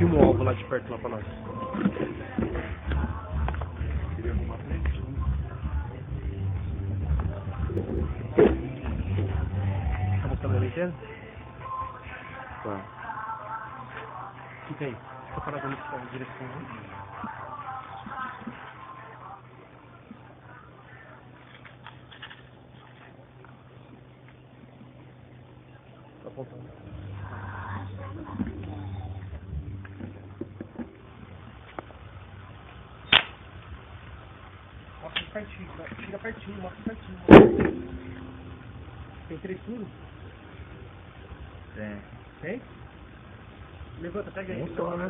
Filma o alvo lá de perto lá pra nós. Tá mostrando ele inteiro? Tá. O que tem? Tô parado na direção. Tá apontando. Mostra pertinho, tira pertinho, mostra pertinho. Tem 3 furos? Tem? Levanta, pega aí. Não só, né?